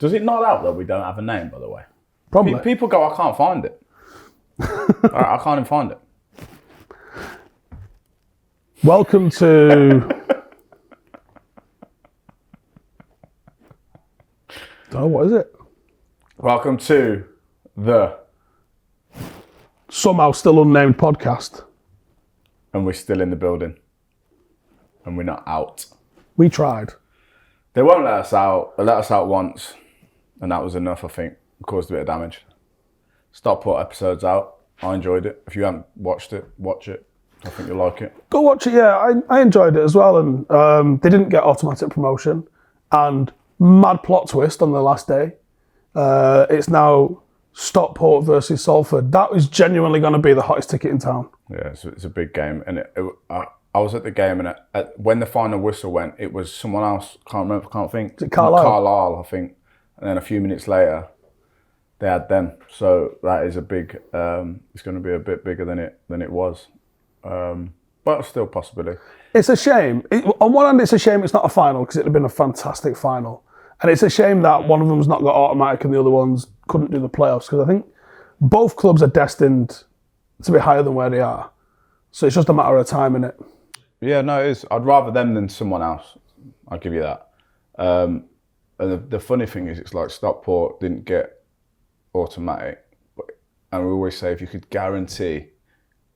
Does it not help that we don't have a name, by the way? Probably. People go, I can't find it. I can't even find it. Welcome to... Oh, what is it? Welcome to the... Somehow still unnamed podcast. And we're still in the building. And we're not out. We tried. They won't let us out. They let us out once. And that was enough, I think. It caused a bit of damage. Stop put episodes out. I enjoyed it. If you haven't watched it, watch it. I think you'll like it. Go watch it, yeah. I enjoyed it as well. And they didn't get automatic promotion. And mad plot twist on the last day. It's now Stockport versus Salford. That was genuinely going to be the hottest ticket in town. Yeah, it's a big game. And I was at the game, and when the final whistle went, it was someone else. Can't think. Is it Carlisle? Carlisle, I think. And then a few minutes later, they had them. So that is a big. It's going to be a bit bigger than it was, but still possibility. It's a shame. On one hand, it's a shame it's not a final because it'd have been a fantastic final, and it's a shame that one of them's not got automatic and the other ones couldn't do the playoffs because I think both clubs are destined to be higher than where they are. So it's just a matter of time, innit? Yeah, no, it is. I'd rather them than someone else. I'll give you that. And the funny thing is, it's like Stockport didn't get automatic. And we always say if you could guarantee,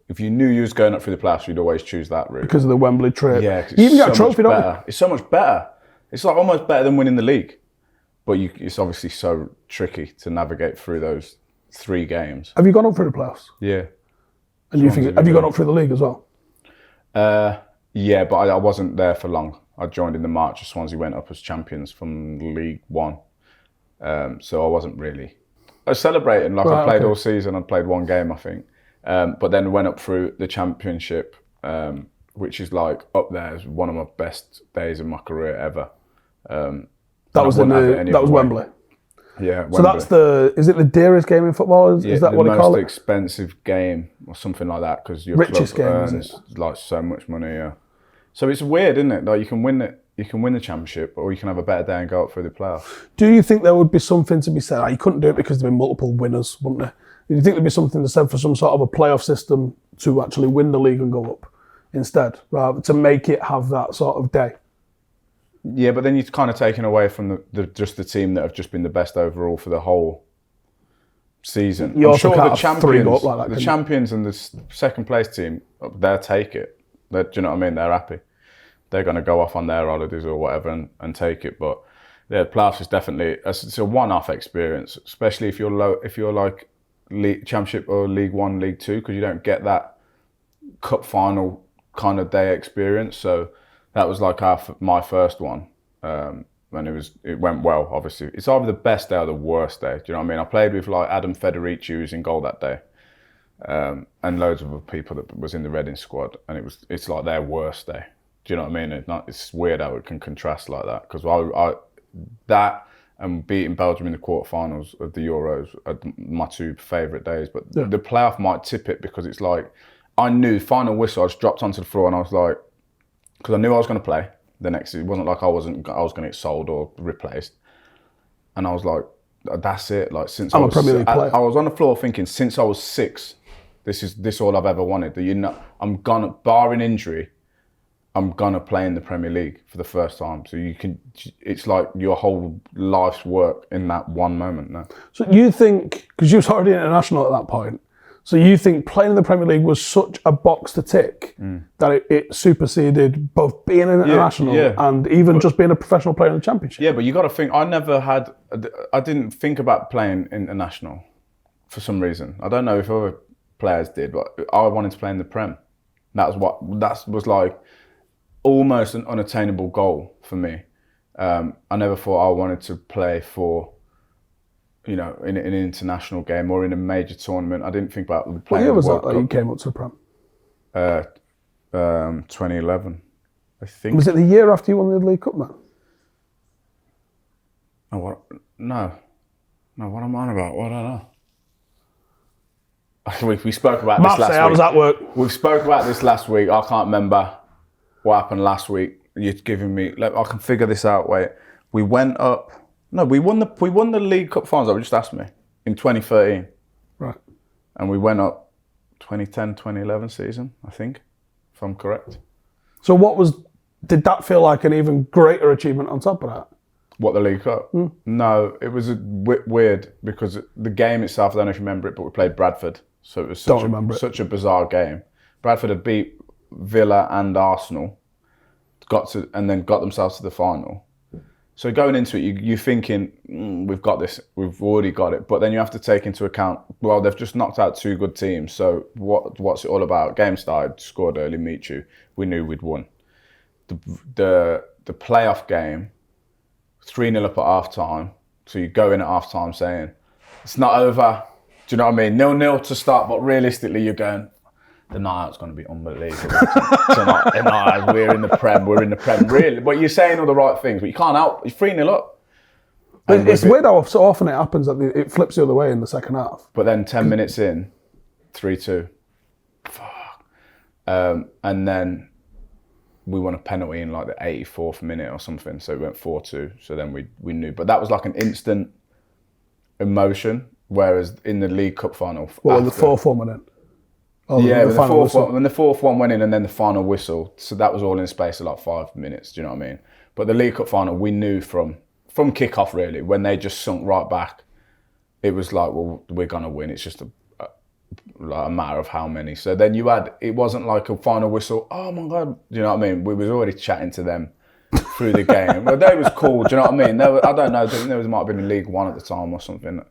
if you knew you was going up through the playoffs, you'd always choose that route. Because of the Wembley trip. Yeah, you even got a trophy, don't you? It's so much better. It's like almost better than winning the league. But it's obviously so tricky to navigate through those 3 games. Have you gone up through the playoffs? Yeah. And have you gone up through the league as well? Yeah, but I wasn't there for long. I joined in the March as Swansea went up as champions from League One. So I wasn't really... I was celebrating, I played all season. I'd played 1 game, I think. But then went up through the Championship, which is like up there as one of my best days of my career ever. That was Wembley. Yeah, Wembley. So is it the dearest game in football? Is that what they call it? The most expensive game or something like that because your richest club game, earns like so much money. Yeah. So it's weird, isn't it? Like you can win the Championship, or you can have a better day and go up through the playoffs. Do you think there would be something to be said? You couldn't do it because there'd be multiple winners, wouldn't there? Do you think there'd be something to said for some sort of a playoff system to actually win the league and go up instead, rather to make it have that sort of day? Yeah, but then you're kind of taken away from just the team that have just been the best overall for the whole season. You I'm also sure can't the have champions, 3 go up like that, the champions and the second place team, they'll take it. Do you know what I mean? They're happy. They're going to go off on their holidays or whatever and take it. But yeah, the playoffs is definitely it's a one-off experience, especially if you're like League Championship or League One, League Two, because you don't get that cup final kind of day experience. So that was like my first one, and it went well. Obviously, it's either the best day or the worst day. Do you know what I mean? I played with like Adam Federici, who was in goal that day, and loads of other people that was in the Reading squad, and it's like their worst day. Do you know what I mean? It's weird how it can contrast like that because that and beating Belgium in the quarterfinals of the Euros are my 2 favourite days. But the playoff might tip it because it's like I knew final whistle. I just dropped onto the floor and I was like, because I knew I was going to play the next. It wasn't like I was going to get sold or replaced. And I was like, that's it. Like since I was on the floor thinking, since I was 6, this is all I've ever wanted. I'm gonna, barring injury, I'm gonna play in the Premier League for the first time. So it's like your whole life's work in that one moment. No. So you think, because you was already international at that point, so you think playing in the Premier League was such a box to tick that it superseded both being an international and even just being a professional player in the Championship? Yeah, but you got to think, I didn't think about playing international for some reason. I don't know if other players did, but I wanted to play in the Prem. That was like almost an unattainable goal for me. I never thought I wanted to play for, in an international game or in a major tournament. I didn't think about playing. What year was that you came up to the Prem? 2011, I think. Was it the year after you won the League Cup, man? Oh, what? No, what am I on about? Well, I don't know. We spoke about this last week. How was that work? We spoke about this last week. I can't remember what happened last week. You're giving me... I can figure this out. Wait. We went up... No, we won the League Cup finals. That just asked me in 2013. Right. And we went up 2010, 2011 season, I think, if I'm correct. So did that feel like an even greater achievement on top of that? What, the League Cup? No, it was weird because the game itself, I don't know if you remember it, but we played Bradford. So it was such a bizarre game. Bradford had beat Villa and Arsenal, and then got themselves to the final. So going into it, you're thinking, we've got this, we've already got it. But then you have to take into account, well, they've just knocked out 2 good teams. So what's it all about? Game started, scored early, meet you. We knew we'd won. The playoff game, 3-0 up at half time. So you go in at half time saying, it's not over. Do you know what I mean? 0-0 to start, but realistically you're going, the night out's going to be unbelievable. Tonight, we're in the Prem, really. But you're saying all the right things, but you can't help, you're 3-0 up. It's weird how so often it happens that it flips the other way in the second half. But then 10 minutes in, 3-2. Fuck. And then we won a penalty in like the 84th minute or something, so it went 4-2. So then we knew. But that was like an instant emotion, whereas in the League Cup final... Well, the 4-1 went in. Oh, yeah, when the fourth one went in and then the final whistle. So that was all in the space of like 5 minutes, do you know what I mean? But the League Cup final, we knew from kick-off really, when they just sunk right back, it was like, well, we're going to win. It's just a matter of how many. So then it wasn't like a final whistle, oh my God, do you know what I mean? We was already chatting to them through the game. But they was cool, do you know what I mean? I don't know, there might have been in League One at the time or something.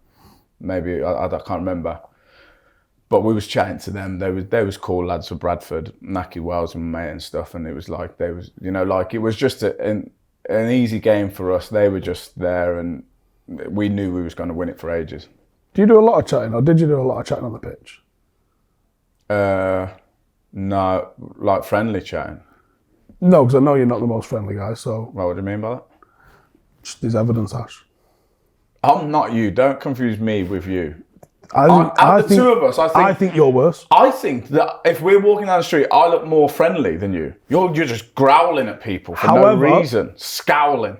Maybe, I can't remember. But we was chatting to them. They was cool lads for Bradford, Naki Wells and mate and stuff. And it was like, it was just an easy game for us. They were just there and we knew we was going to win it for ages. Do you do a lot of chatting or did you do a lot of chatting on the pitch? No, like friendly chatting. No, because I know you're not the most friendly guy, so... Well, what do you mean by that? Just there's evidence, Ash. I'm not you. Don't confuse me with you. I think two of us, I think you're worse. I think that if we're walking down the street, I look more friendly than you. You're just growling at people for no reason. Scowling.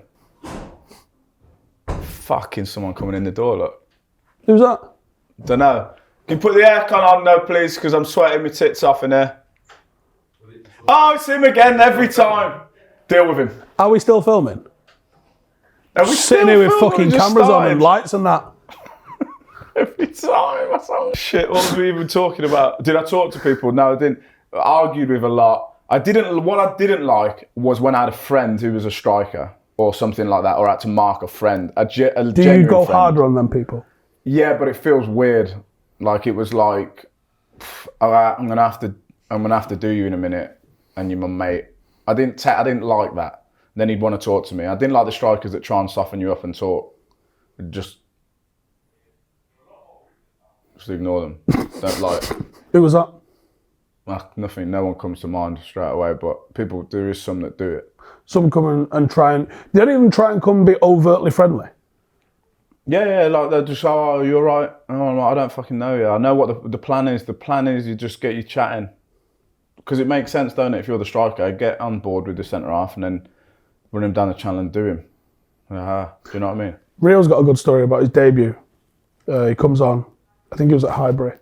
Fucking someone coming in the door, look. Who's that? Don't know. Can you put the aircon on, no, please, because I'm sweating my tits off in here. Oh, it's him again every time. Deal with him. Are we still filming? Are we sitting here with fucking cameras on and lights and that? Every time. Shit, what were we even talking about? Did I talk to people? No, I didn't. I argued with a lot. What I didn't like was when I had a friend who was a striker or something like that, or I had to mark a friend. Do you go harder on them people? Yeah, but it feels weird. Like it was like, I'm gonna have to do you in a minute, and you're my mate. I didn't like that. Then he'd want to talk to me. I didn't like the strikers that try and soften you up and talk. Just ignore them. Don't like it. Who was that? Nothing. No one comes to mind straight away. But there is some that do it. Some come and try and... They don't even try and come and be overtly friendly. Yeah, like they're just, oh, you're right. Oh, I'm like, I don't fucking know you. I know what the plan is. The plan is you just get you chatting. Because it makes sense, don't it? If you're the striker, get on board with the centre-half and then run him down the channel and do him. Do you know what I mean? Real's got a good story about his debut. He comes on, I think he was at Highbury.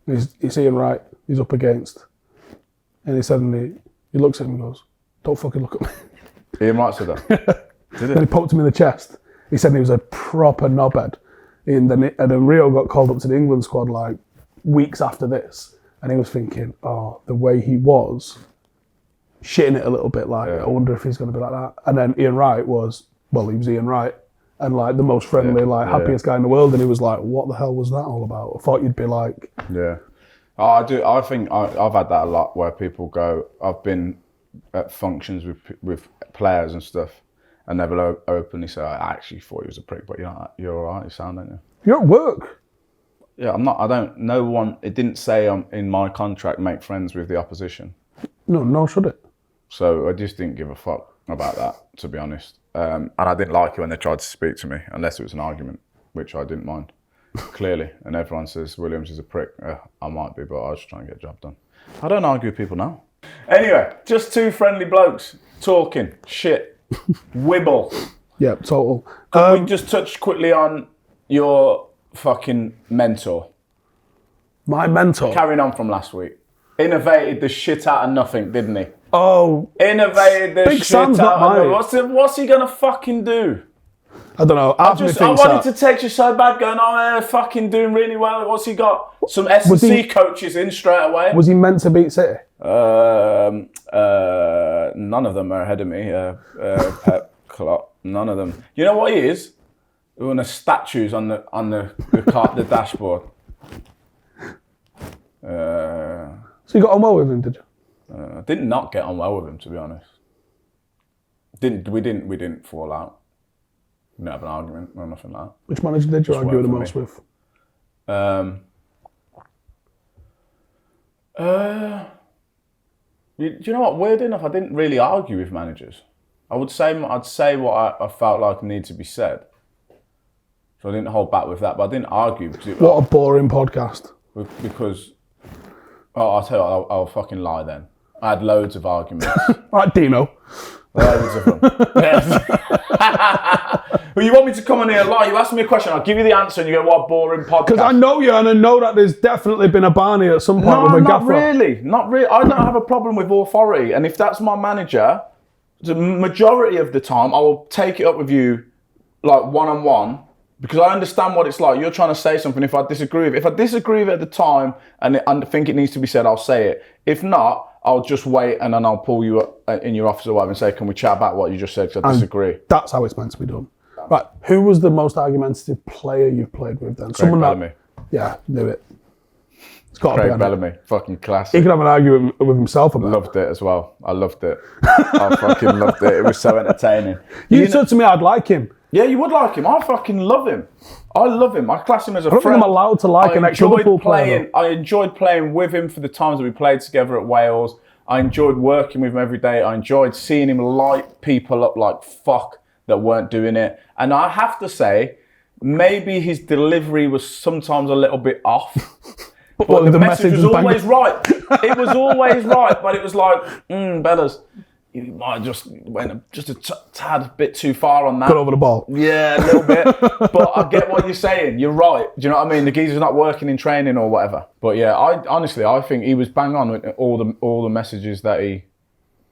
He's Ian Wright, he's up against. And he looks at him and goes, don't fucking look at me. Ian Wright said that? Did Then he poked him in the chest. He said he was a proper knobhead. And then Rio got called up to the England squad like weeks after this. And he was thinking, oh, the way he was, shitting it a little bit, like, I wonder if he's going to be like that. And then Ian Wright he was Ian Wright. And like the most friendly, happiest guy in the world. And he was like, what the hell was that all about? I thought you'd be like... Yeah. I do. I think I've had that a lot where people go, I've been at functions with players and stuff, and they will openly say, I actually thought he was a prick, but you're all right, you sound, don't you? You're at work. Yeah, I'm not, it didn't say in my contract, make friends with the opposition. No, should it? So I just didn't give a fuck about that, to be honest. And I didn't like it when they tried to speak to me, unless it was an argument, which I didn't mind, clearly. And everyone says Williams is a prick. I might be, but I was just trying to get a job done. I don't argue with people now. Anyway, just two friendly blokes talking shit, wibble. Yeah, total. Can we just touch quickly on your fucking mentor? My mentor. Carrying on from last week. Innovated the shit out of nothing, didn't he? Oh. Innovated the Big shit Sam's out not of mine. nothing. What's he going to fucking do? I don't know. I wanted to text you so bad going, they're fucking doing really well. What's he got? Some S&C coaches in straight away. Was he meant to beat City? None of them are ahead of me. Pep, Klopp, none of them. You know what he is? One of the statues on the dashboard. So you got on well with him, did you? I did not get on well with him, to be honest. We didn't fall out. We didn't have an argument or nothing like that. Which manager did you argue the most with? Do you know what? Weird enough, I didn't really argue with managers. I'd say what I felt like needed to be said. So I didn't hold back with that, but I didn't argue because what a boring podcast. Because I'll tell you what, I'll fucking lie then. I had loads of arguments. Like Dino. Loads of them. Well, you want me to come on here and lie? You ask me a question, I'll give you the answer, and you go, "What a boring podcast." Because I know you, and I know that there's definitely been a Barney at some point with a gaffer. Not really. I don't have a problem with authority, and if that's my manager, the majority of the time, I will take it up with you, like one-on-one, because I understand what it's like. You're trying to say something. If I disagree with it at the time, and I think it needs to be said, I'll say it. If not, I'll just wait, and then I'll pull you up in your office or whatever and say, "Can we chat about what you just said? Because I disagree." That's how it's meant to be done. Right, who was the most argumentative player you've played with then? Craig Bellamy. Yeah, knew it. It's got to be Craig Bellamy, fucking classic. He could have an argument with himself about it. Loved it as well. I loved it. I fucking loved it. It was so entertaining. You said to me I'd like him. Yeah, you would like him. I fucking love him. I love him. I class him as a friend. I don't think I'm allowed to like an ex-Liverpool player. I enjoyed playing with him for the times that we played together at Wales. I enjoyed working with him every day. I enjoyed seeing him light people up like fuck that weren't doing it. And I have to say, maybe his delivery was sometimes a little bit off. But the message was always right. It was always right, but it was like, Bellas, you might have just went just a tad bit too far on that. Got over the ball. Yeah, a little bit. But I get what you're saying. You're right. Do you know what I mean? The geezer's not working in training or whatever. But yeah, I think he was bang on with all the messages that he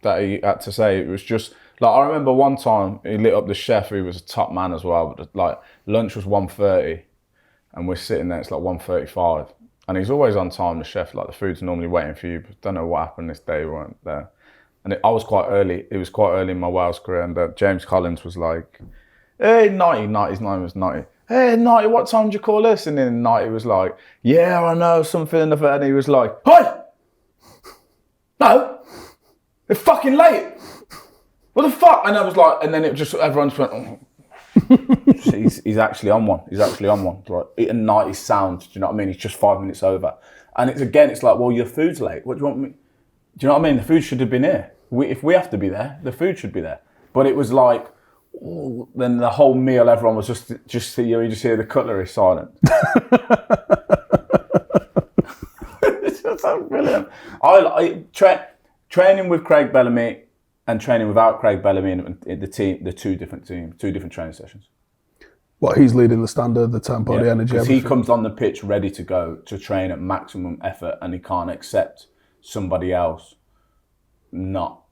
had to say. It was just like, I remember one time he lit up the chef, who was a top man as well. But like lunch was 1:30, and we're sitting there. It's like 1:35, and he's always on time. The chef, like the food's normally waiting for you. But don't know what happened this day. We weren't there. And I was quite early. It was quite early in my Wales career, and James Collins was like, "Hey, Nighty," his name was Nighty. "Hey, Nighty, what time did you call us?" And then Nighty was like, "Yeah, I know, something of it." And he was like, "Hey! No! It's fucking late! What the fuck?" And I was like, and then it just, everyone just went, "Oh." he's actually on one. He's actually on one. Like, eating Nighty's sound, do you know what I mean? He's just 5 minutes over. And it's like, well, your food's late. What do you want me? Do you know what I mean? The food should have been here. If we have to be there, the food should be there. But it was like, then the whole meal, everyone was just you just hear the cutlery silent. It's just so brilliant. Training with Craig Bellamy and training without Craig Bellamy in the team, two different training sessions. What, he's leading the standard, the tempo, the energy, because everything. he comes on the pitch ready to go to train at maximum effort, and he can't accept somebody else not,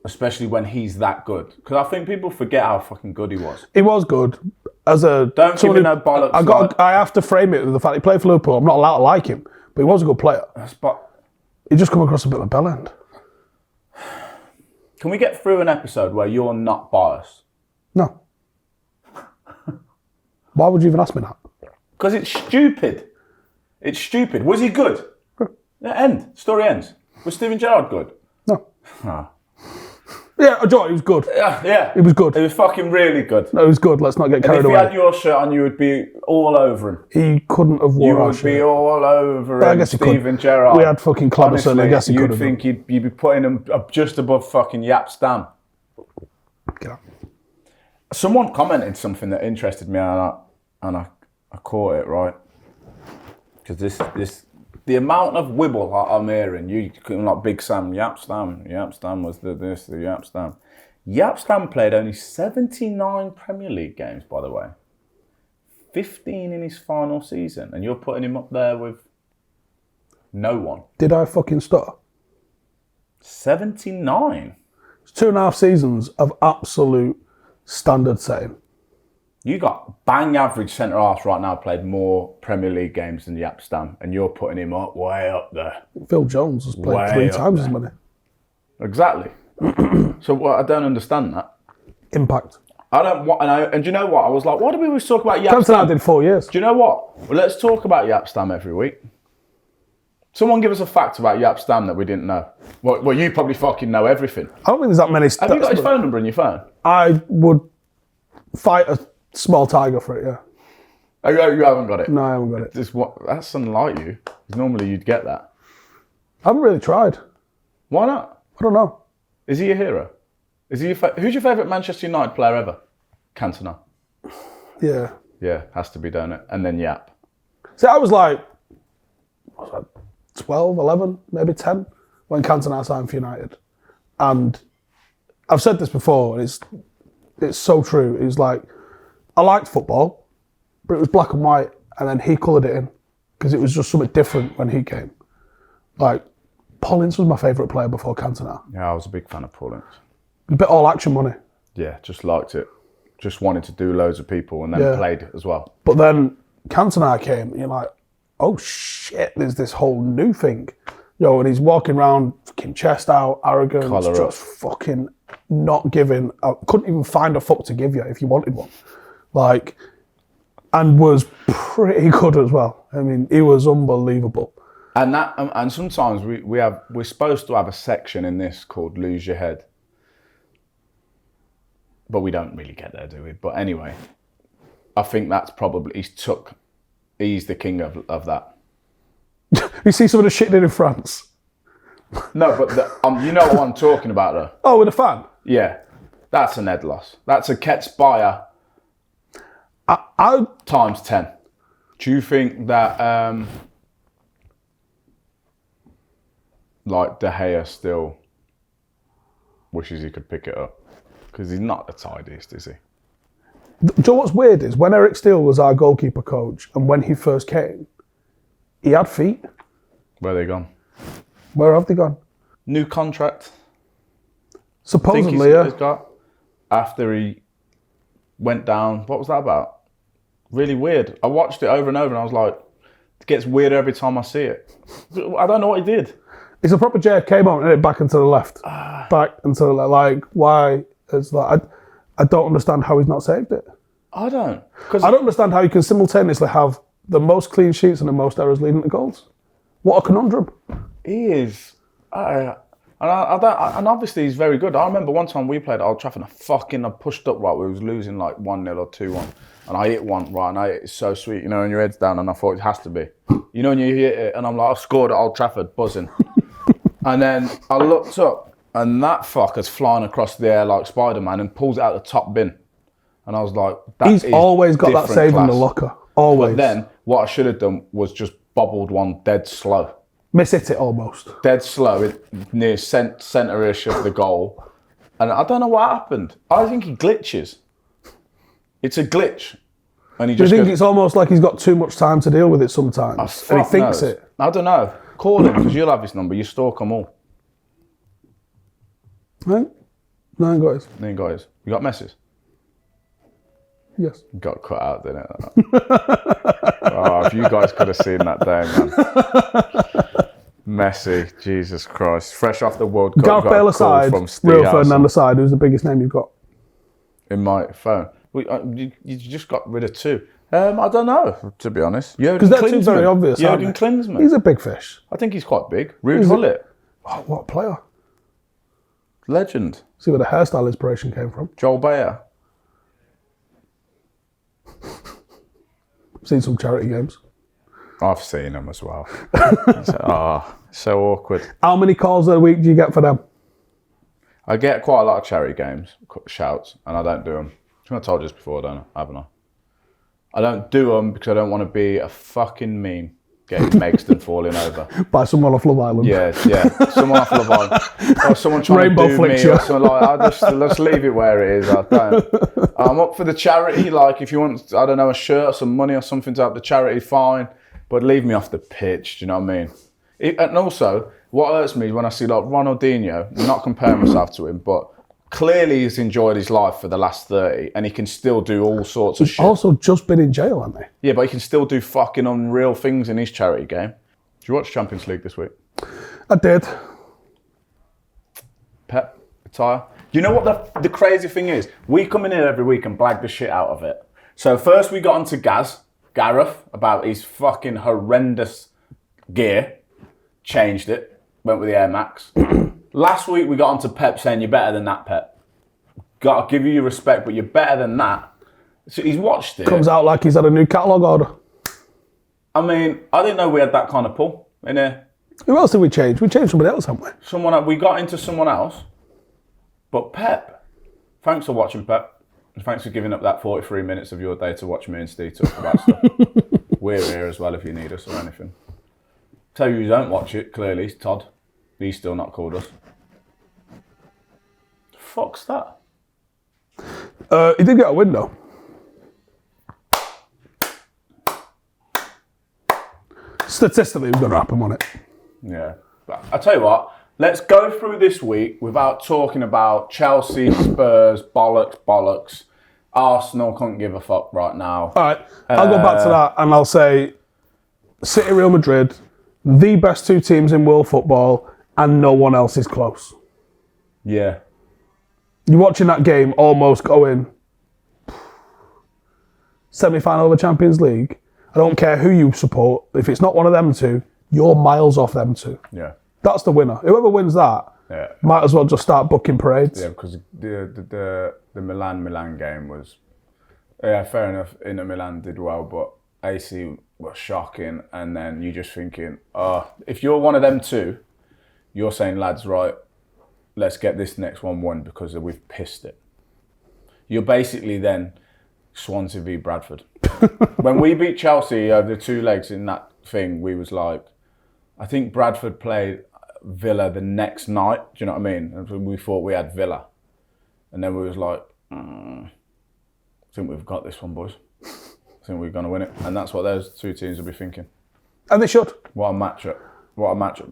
especially when he's that good. Because I think people forget how fucking good he was. He was good. Don't give me no bollocks. I have to frame it with the fact he played for Liverpool. I'm not allowed to like him, but he was a good player. He just come across a bit of a bellend. Can we get through an episode where you're not biased? No. Why would you even ask me that? Because it's stupid. It's stupid. Was he good? Story ends. Was Steven Gerrard good? No. Oh. Yeah, Joe, he was good. Yeah. He was good. He was fucking really good. No, he was good. Let's not get carried away. If he had your shirt on, you would be all over him. He couldn't have worn our shirt. You would be all over him, Steven Gerrard. We had fucking Cleberson. I guess he could have. You'd think you'd be putting him up just above fucking Yap Stam. Get out. Someone commented something that interested me, and I caught it, right? Because the amount of wibble I'm hearing, you like Big Sam, Yap Stam was the Yap Stam. Yapstam played only 79 Premier League games, by the way. 15 in his final season, and you're putting him up there with no one. Did I fucking stutter? 79? It's 2.5 seasons of absolute standard setting. You got bang average centre-halves right now played more Premier League games than Yapstam, and you're putting him up way up there. Phil Jones has played Way 3 up times there. as many. Exactly. So I don't understand that. Impact. I don't want, and do you know what? I was like, why do we always talk about Yapstam? Cantona did 4 years. Do you know what? Well, let's talk about Yapstam every week. Someone give us a fact about Yapstam that we didn't know. Well, you probably fucking know everything. I don't think there's that many. Have you got his phone number in your phone? I would fight a small tiger for it, yeah. Oh, you haven't got it? No, I haven't got it. That's unlike you. 'Cause normally you'd get that. I haven't really tried. Why not? I don't know. Is he a hero? Is he? Who's your favourite Manchester United player ever? Cantona. Yeah. Yeah, has to be, don't it? And then Yap. See, I was like, 12, 11, maybe 10 when Cantona signed for United. And I've said this before, and it's so true. It was like, I liked football, but it was black and white, and then he coloured it in because it was just something different when he came. Like, Paul Ince was my favourite player before Cantona. Yeah, I was a big fan of Paul Ince. A bit all action money. Yeah, just liked it. Just wanted to do loads of people and then played as well. But then Cantona came, and you're like, oh shit, there's this whole new thing. And he's walking around, fucking chest out, arrogant, Collar just up. fucking not giving. Couldn't even find a fuck to give you if you wanted one. Like, and was pretty good as well. I mean, he was unbelievable. And and sometimes we're supposed to have a section in this called Lose Your Head. But we don't really get there, do we? But anyway, I think that's probably, he's the king of that. You see some of the shit did in France. No, but you know what I'm talking about though. Oh, with a fan? Yeah, that's an head loss. That's a Ketspire times 10. Do you think that like De Gea still wishes he could pick it up? Because he's not the tidiest, is he? Do you know what's weird is when Eric Steele was our goalkeeper coach and when he first came, he had feet. Where are they gone? Where have they gone? New contract. Supposedly, he's got after he went down. What was that about? Really weird. I watched it over and over and I was like, it gets weirder every time I see it. I don't know what he did. It's a proper JFK moment, isn't it? Back and to the left. Back and to the left. Like, why? It's like, I don't understand how he's not saved it. I don't. I don't understand how you can simultaneously have the most clean sheets and the most errors leading to goals. What a conundrum. He is. And obviously he's very good. I remember one time we played at Old Trafford and I pushed up right. We was losing like 1-0 or 2-1. And I hit one right and it's so sweet, and your head's down and I thought it has to be. And you hit it and I'm like, I've scored at Old Trafford, buzzing. And then I looked up and that fucker's flying across the air like Spider-Man and pulls it out the top bin. And I was like, he's always got that save in the locker. Always. But then what I should have done was just bobbled one dead slow. Miss hit it almost. Dead slow, near centre-ish of the goal. And I don't know what happened. I think he glitches. It's a glitch. And he Do you just think it's almost like he's got too much time to deal with it sometimes? And he thinks it? I don't know. Call him, because you'll have his number. You stalk them all. Right? No, I ain't got his. You ain't got his. You got Messi's? Yes. Got cut out, didn't it? Oh, if you guys could have seen that day, man. Messi, Jesus Christ. Fresh off the World Cup. Gareth Bale aside, Real Ferdinand aside, who's the biggest name you've got? In my phone. You just got rid of 2. I don't know, to be honest. Because that seems very obvious. Jurgen Klinsmann. He's a big fish. I think he's quite big. Ruud Gullit. Oh, what a player. Legend. See where the hairstyle inspiration came from. Joel Bayer. Seen some charity games. I've seen them as well. So awkward. How many calls a week do you get for them? I get quite a lot of charity games, shouts, and I don't do them. I think I told you this before, haven't I? I don't do them because I don't want to be a fucking meme. getting Megston falling over. By someone off Love Island. Yeah. Someone off Love Island. Or someone trying Rainbow to do flicks me you. or something like that. Let's leave it where it is. I don't. I'm up for the charity. Like, if you want, I don't know, a shirt or some money or something to help the charity, fine. But leave me off the pitch, do you know what I mean? And also, what hurts me is when I see like Ronaldinho, not comparing myself to him, but clearly he's enjoyed his life for the last 30 and he can still do all sorts of shit. Also just been in jail, hasn't he? Yeah, but he can still do fucking unreal things in his charity game. Did you watch Champions League this week? I did. Pep, attire. You know what the crazy thing is? We come in here every week and blag the shit out of it. So first we got onto Gareth, about his fucking horrendous gear. Changed it. Went with the Air Max. Last week we got onto Pep saying you're better than that, Pep. Got to give you your respect, but you're better than that. So he's watched it. Comes out like he's had a new catalogue order. I mean, I didn't know we had that kind of pull in here. Who else did we change? We changed somebody else, haven't we? We got into someone else. But Pep, thanks for watching, Pep. And thanks for giving up that 43 minutes of your day to watch me and Steve talk about stuff. We're here as well if you need us or anything. Tell you don't watch it, clearly, Todd. He's still not called us. The fuck's that? He did get a window. Statistically, it was going to happen, wasn't it? Yeah. But I tell you what, let's go through this week without talking about Chelsea, Spurs, bollocks. Arsenal couldn't give a fuck right now. All right, I'll go back to that and I'll say City, Real Madrid, the best two teams in world football, and no one else is close. Yeah. You're watching that game almost going semi-final of the Champions League. I don't care who you support. If it's not one of them two, you're miles off them two. Yeah. That's the winner. Whoever wins that, might as well just start booking parades. Yeah, because the Milan game was, fair enough. Inter Milan did well, but AC was shocking. And then you just thinking, if you're one of them two, you're saying, lads, right, let's get this next one won because we've pissed it. You're basically then Swansea v Bradford. When we beat Chelsea over the 2 legs in that thing, we was like, I think Bradford played Villa the next night. Do you know what I mean? And we thought we had Villa. And then we was like, I think we've got this one, boys. I think we're going to win it. And that's what those two teams will be thinking. And they should. What a matchup.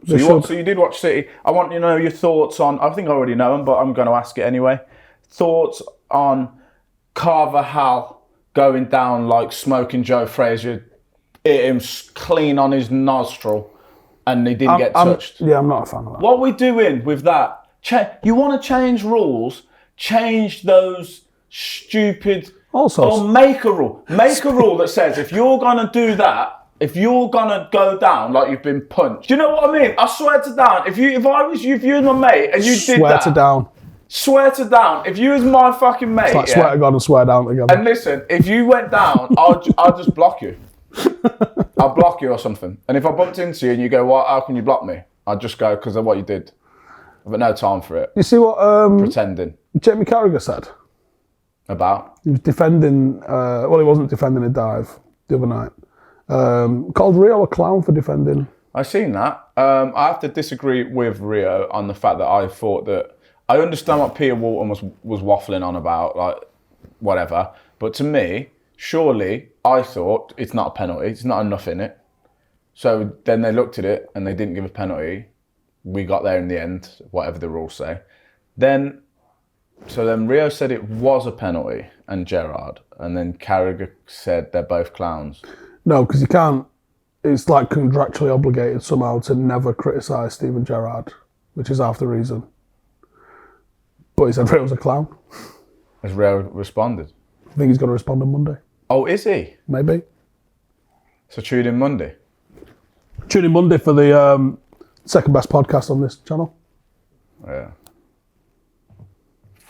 So you did watch City. I want you to know your thoughts on, I think I already know them, but I'm going to ask it anyway. Thoughts on Carragher going down like smoking Joe Frazier, hit him clean on his nostril, and he didn't get touched. I'm not a fan of that. What are we doing with that? You want to change rules? Change those stupid... Also, or make a rule. Make a rule that says if you're going to do that, if you're going to go down like you've been punched. Do you know what I mean? I swear to down. If you was my mate and you did that... Swear to down. Swear to down. If you was my fucking mate... It's like swear to God and swear down together. And listen, if you went down, I'll just block you. I'll block you or something. And if I bumped into you and you go, "What? How can you block me?" I'd just go, because of what you did. I've got no time for it. You see what Pretending. Jamie Carragher said? About? He was defending... he wasn't defending a dive the other night. Called Rio a clown for defending. I've seen that. I have to disagree with Rio on the fact that I thought that... I understand what Peter Walton was waffling on about, like, whatever. But to me, surely, I thought it's not a penalty. It's not enough in it. So then they looked at it and they didn't give a penalty. We got there in the end, whatever the rules say. So then Rio said it was a penalty and Gerrard. And then Carragher said they're both clowns. No, because you can't... It's like contractually obligated somehow to never criticise Steven Gerrard, which is half the reason. But he said Rio's a clown. Has Rio responded? I think he's going to respond on Monday. Oh, is he? Maybe. So tune in Monday? Tune in Monday for the second best podcast on this channel. Yeah.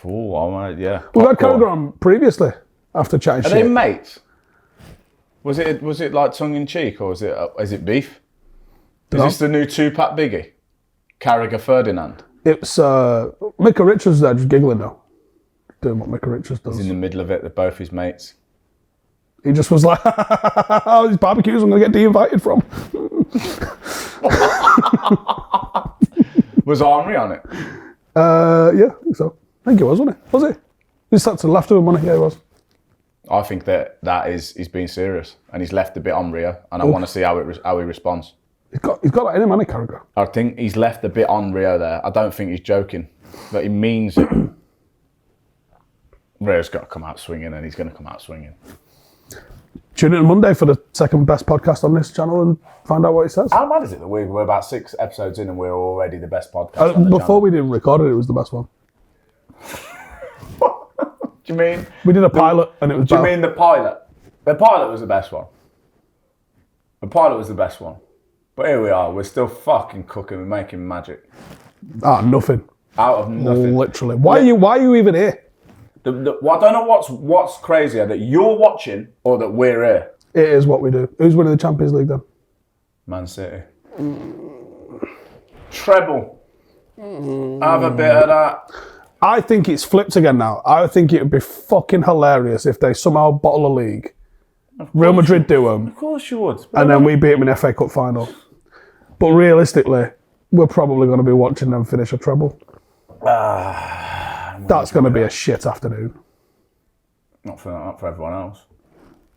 Yeah. We've had Carragher on previously after chatting shit. Are they mates? Was it like tongue in cheek or is it beef? Is this the new 2-pack biggie? Carragher Ferdinand? It's Micah Richards there just giggling now. Doing what Micah Richards does. He's in the middle of it, they're both his mates. He just was like, oh, these barbecues I'm going to get de-invited from. Was Henry on it? Yeah, I think so. I think he was, wasn't he? Was he? He sat to the left of him, wasn't he? Yeah, he was. I think that he's being serious, and he's left a bit on Rio, and I want to see how he responds. He's got that in him, hasn't he, Carragher? I think he's left a bit on Rio there. I don't think he's joking, but he means it. Rio's got to come out swinging, and he's going to come out swinging. Tune in on Monday for the second best podcast on this channel and find out what he says. How mad is it that we're about 6 episodes in and we're already the best podcast on the Before channel? we didn't record it, it was the best one. Do you mean? We did a pilot and it was Do you bad. mean the pilot? The pilot was the best one. The pilot was the best one. But here we are, we're still fucking cooking, we're making magic. Nothing. Out of nothing. Literally. Why are you even here? Well, I don't know what's crazier, that you're watching or that we're here. It is what we do. Who's winning the Champions League then? Man City. Treble. Have a bit of that. I think it's flipped again now. I think it would be fucking hilarious if they somehow bottle a league. Real Madrid do them. Of course you would. And then we beat them in the FA Cup final. But realistically, we're probably going to be watching them finish a treble. That's going to be a shit afternoon. Not for everyone else.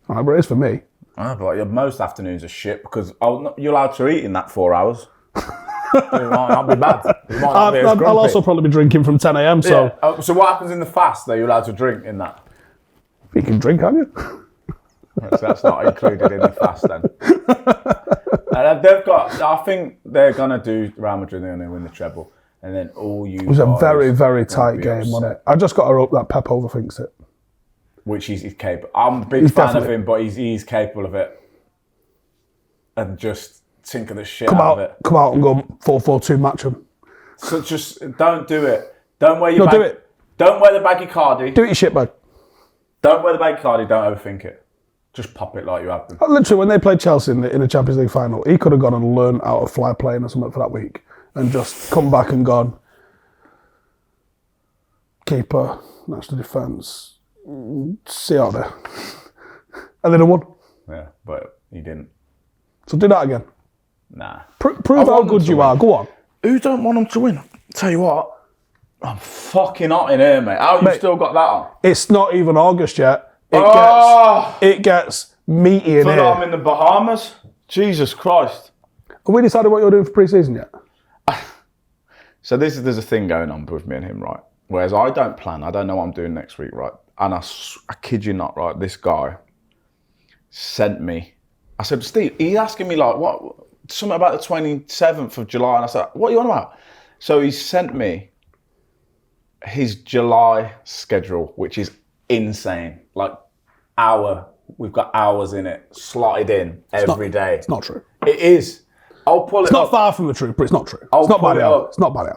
All right, but it is for me. But most afternoons are shit because you're allowed to eat in that 4 hours. It might not be bad. It might not be as grumpy. I'll also probably be drinking from 10 a.m. So Yeah. So what happens in the fast that you're allowed to drink in that? you can drink, can't you? So that's not included in the fast then. They've got. I think they're gonna do Real Madrid. They're gonna win the treble, and then all you. It was a very, very tight game, wasn't it? I just got to hope that Pep overthinks it. Which he's capable. I'm a big fan of him, but he's capable of it. And just tinker the shit out of it. Come out and go 4-4-2 match them. So just don't do it. Don't wear your do it. Don't wear the baggy cardi. Do it, you shitbag. Don't wear the baggy cardi. Don't overthink it. Just pop it like you have been. Literally, when they played Chelsea in the Champions League final, he could have gone and learned how to fly plane or something for that week and just come back and gone, keeper, national defence, see out there. And then I won. Yeah, but he didn't. So do that again. Nah. Prove how good you are. Go on. Who don't want them to win? Tell you what, I'm fucking hot in here, mate. How you still got that on? It's not even August yet. It gets meaty in Feel here. like I'm in the Bahamas. Jesus Christ. Have we decided what you're doing for pre-season yet? So there's a thing going on with me and him, right? Whereas I don't plan. I don't know what I'm doing next week, right? And I kid you not, right? This guy sent me. I said, Steve, he's asking me like, what? Something about the 27th of July. And I said, what are you on about? So he sent me his July schedule, which is insane. Like we've got hours in it, slotted in every day. It's not true. It is. I'll pull it up. It's not far from the truth, but it's not true. I'll It's not by pull the it hour. up. It's not by the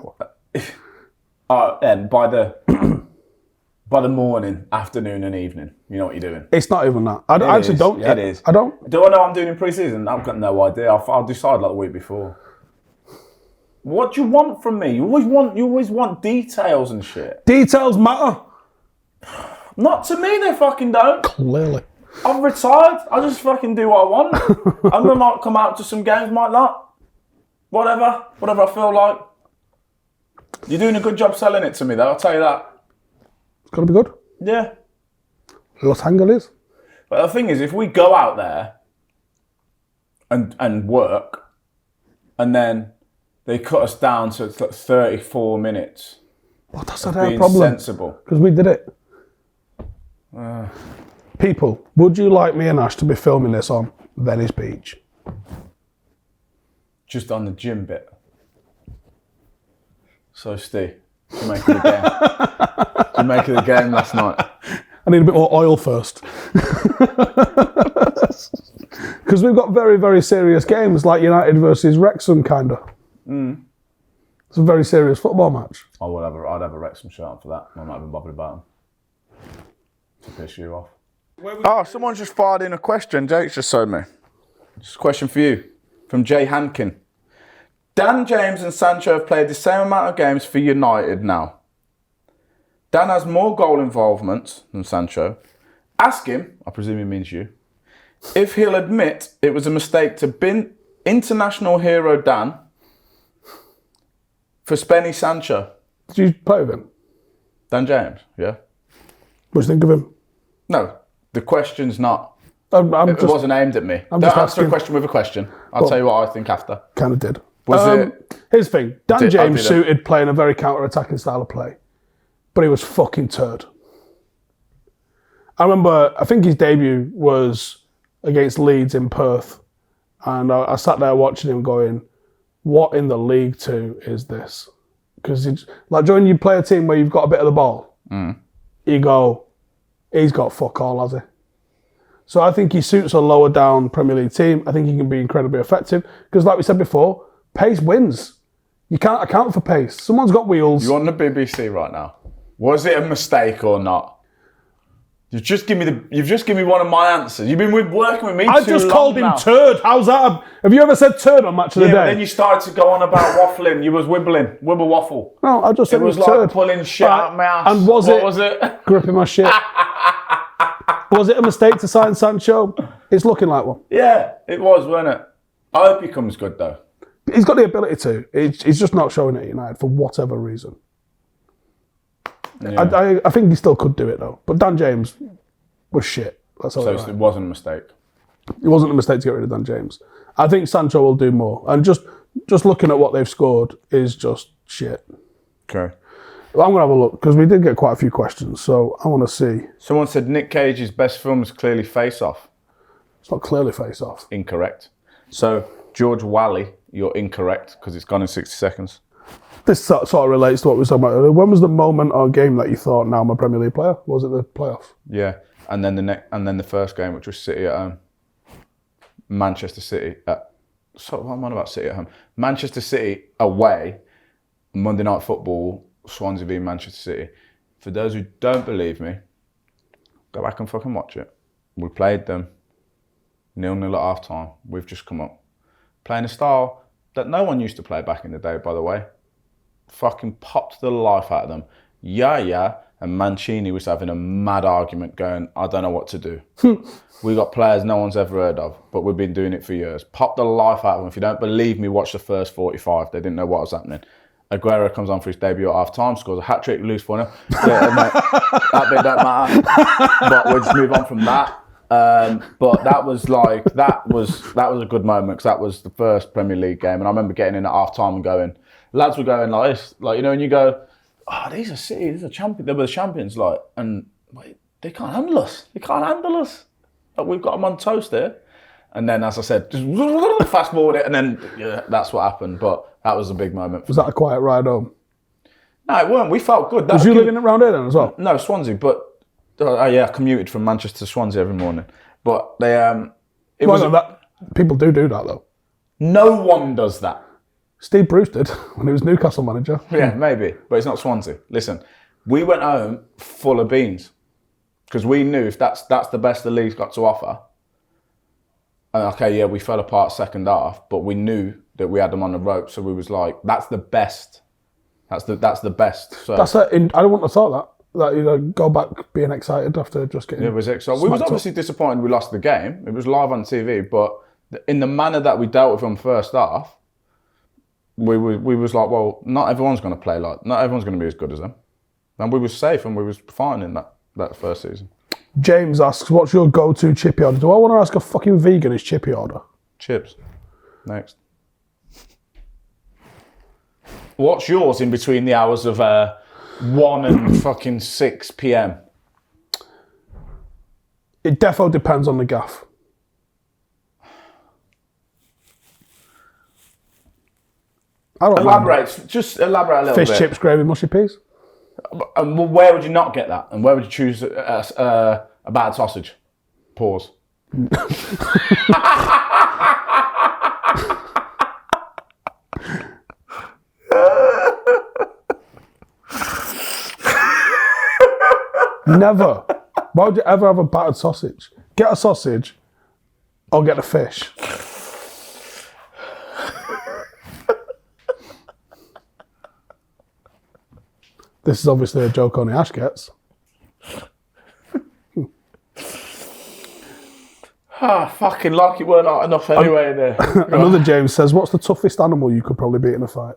hour. And by the morning, afternoon, and evening, you know what you're doing. It's not even that. I actually don't yet. It is. I don't. Do I know what I'm doing in pre-season? I've got no idea. I'll decide like the week before. What do you want from me? You always want details and shit. Details matter. Not to me, they fucking don't. Clearly. I'm retired. I just fucking do what I want. I might come out to some games, might not. Whatever I feel like. You're doing a good job selling it to me, though. I'll tell you that. It's got to be good. Yeah. Los Angeles. But the thing is, if we go out there and work, and then they cut us down to 34 minutes. Well, that's not our Being problem. sensible. Because we did it. People, would you like me and Ash to be filming this on Venice Beach? Just on the gym bit. So, Steve, what did you make of the game? What did you make of the game last night? I need a bit more oil first. Because we've got very, very serious games like United versus Wrexham, kind of. It's a very serious football match. I'd have a Wrexham shirt on for that. I'm not even bothered about them. To piss you off. Someone's just fired in a question. Jake's just showed me. Just a question for you from Jay Hankin. Dan James and Sancho have played the same amount of games for United now. Dan has more goal involvement than Sancho. Ask him, I presume he means you, if he'll admit it was a mistake to bin International hero Dan for Spenny Sancho. Did you play with him? Dan James, yeah? What do you think of him? No, the question's not. It wasn't aimed at me. Don't answer a question with a question. I'll tell you what I think after. Kind of did. Was it? Here's the thing. Dan James suited playing a very counter-attacking style of play. But he was fucking turd. I remember, I think his debut was against Leeds in Perth. And I sat there watching him going, what in the League Two is this? Because like when you play a team where you've got a bit of the ball, you go, he's got fuck all, has he? So I think he suits a lower down Premier League team. I think he can be incredibly effective. Because like we said before, pace wins. You can't account for pace. Someone's got wheels. You're on the BBC right now. Was it a mistake or not? You've just given me one of my answers. You've been working with me I just called him turd. How's that? Have you ever said turd on Match of the Day? But then you started to go on about waffling. You was wibbling. Wibble waffle. No, I just said it was like turd. Pulling shit out of my ass. And what was it? Gripping my shit. Was it a mistake to sign Sancho? It's looking like one. Yeah, it was, wasn't it? I hope he comes good though. He's got the ability to. He's just not showing it at United for whatever reason. Yeah. I think he still could do it though. But Dan James was shit. That's all. So it wasn't a mistake. It wasn't a mistake to get rid of Dan James. I think Sancho will do more. And just looking at what they've scored is just shit. Okay. Well, I'm going to have a look because we did get quite a few questions. So I want to see. Someone said Nick Cage's best film is clearly Face Off. It's not clearly Face Off. Incorrect. So George Wally, you're incorrect because it's gone in 60 seconds. This sort of relates to what we were talking about earlier. When was the moment or game that you thought, now I'm a Premier League player? Was it the playoffs? Yeah, and then the first game, which was City at home. Manchester City at. So what am I on about City at home? Manchester City away. Monday Night Football. Swansea v Manchester City. For those who don't believe me, go back and fucking watch it. We played them 0-0 at half time. We've just come up playing a style that no one used to play back in the day, by the way. Fucking popped the life out of them. Yeah, and Mancini was having a mad argument going, I don't know what to do. We got players no one's ever heard of, but we've been doing it for years. Popped the life out of them. If you don't believe me, watch the first 45. They didn't know what was happening. Aguero comes on for his debut at half-time, scores a hat-trick, lose 4-0. Yeah, mate, that bit don't matter. But we'll just move on from that. But that was a good moment because that was the first Premier League game. And I remember getting in at half-time and going, lads were going like this, like, you know, and you go, oh, these are City, these are champions. They were the champions, like, and like, they can't handle us. They can't handle us. Like, we've got them on toast here. And then, as I said, just fast forward it, and then that's what happened. But that was a big moment. Was that a quiet ride home? No, it weren't. We felt good. Was you living around here then as well? No, Swansea. But I commuted from Manchester to Swansea every morning. But they, people do that though. No one does that. Steve Bruce did when he was Newcastle manager. Yeah, maybe, but it's not Swansea. Listen, we went home full of beans because we knew if that's the best the league's got to offer. Okay, yeah, we fell apart second half, but we knew that we had them on the rope, so we was like, that's the best. That's the best. So I don't want to thought that you go back being excited after just getting. It was exciting. We was obviously disappointed we lost the game. It was live on TV, but in the manner that we dealt with them first half, we was like, well, not everyone's going to be as good as them, and we was safe and we was fine in that first season. James asks, what's your go-to chippy order? Do I want to ask a fucking vegan his chippy order? Chips. Next. What's yours in between the hours of 1 and fucking 6 p.m? It defo depends on the gaff. Just elaborate a little bit. Fish, chips, gravy, mushy peas. And where would you not get that? And where would you choose a battered sausage? Pause. Never. Why would you ever have a battered sausage? Get a sausage or get a fish. This is obviously a joke only Ash gets. Fucking like it weren't hot enough anyway in there. Another James says, what's the toughest animal you could probably beat in a fight?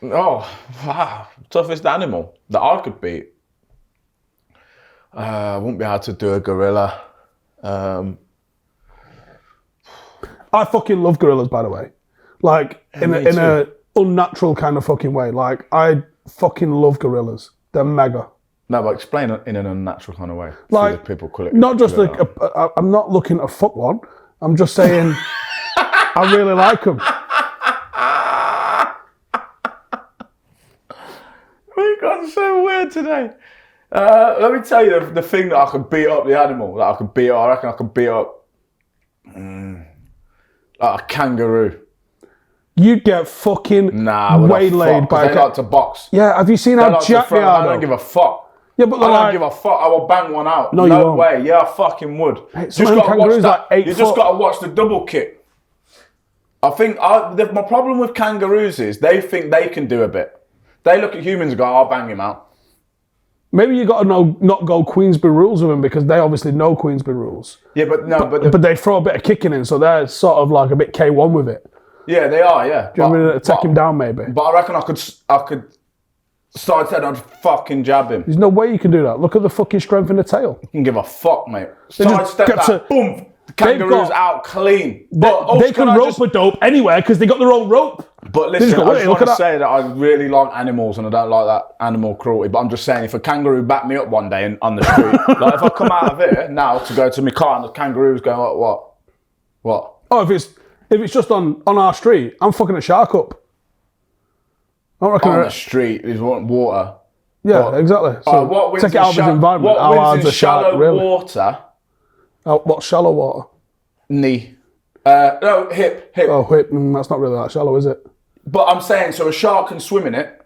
Oh, wow. Toughest animal that I could beat. I wouldn't be able to do a gorilla. I fucking love gorillas, by the way. Like, in a unnatural kind of fucking way. Like, I fucking love gorillas. They're mega. No, but explain it in an unnatural kind of way. Like, so people call it not just like, I'm not looking to fuck one. I'm just saying, I really like them. We got so weird today. Let me tell you the thing that I could beat up the animal. That I could beat up. I reckon I could beat up like a kangaroo. You'd get fucking waylaid by a they like to box. Yeah, have you seen how Jack I don't give a fuck. Yeah, but I don't give a fuck. I will bang one out. No, you won't. Way. Yeah, I fucking would. Hey, just gotta watch that. You just got to watch the double kick. I think my problem with kangaroos is they think they can do a bit. They look at humans and go, I'll bang him out. Maybe you got to not go Queensberry rules with them because they obviously know Queensberry rules. Yeah, but they throw a bit of kicking in, so they're sort of like a bit K1 with it. Yeah, they are. Yeah. Do you want me to take him down, maybe? But I reckon I could side head and fucking jab him. There's no way you can do that. Look at the fucking strength in the tail. You can give a fuck, mate. Side step that, boom. The kangaroo's out clean. They can rope a dope anywhere because they got their own rope. But listen, I just want to say that I really like animals and I don't like that animal cruelty. But I'm just saying, if a kangaroo backed me up one day on the street, like if I come out of here now to go to my car and the kangaroo's going, what? Oh, if it's just on our street, I'm fucking a shark up. I reckon on the street, there's water. Yeah, exactly. So what wins take it out of his environment. What wins in shallow water? What's shallow water? Knee. No, hip. Oh, hip. That's not really that shallow, is it? But I'm saying, so a shark can swim in it.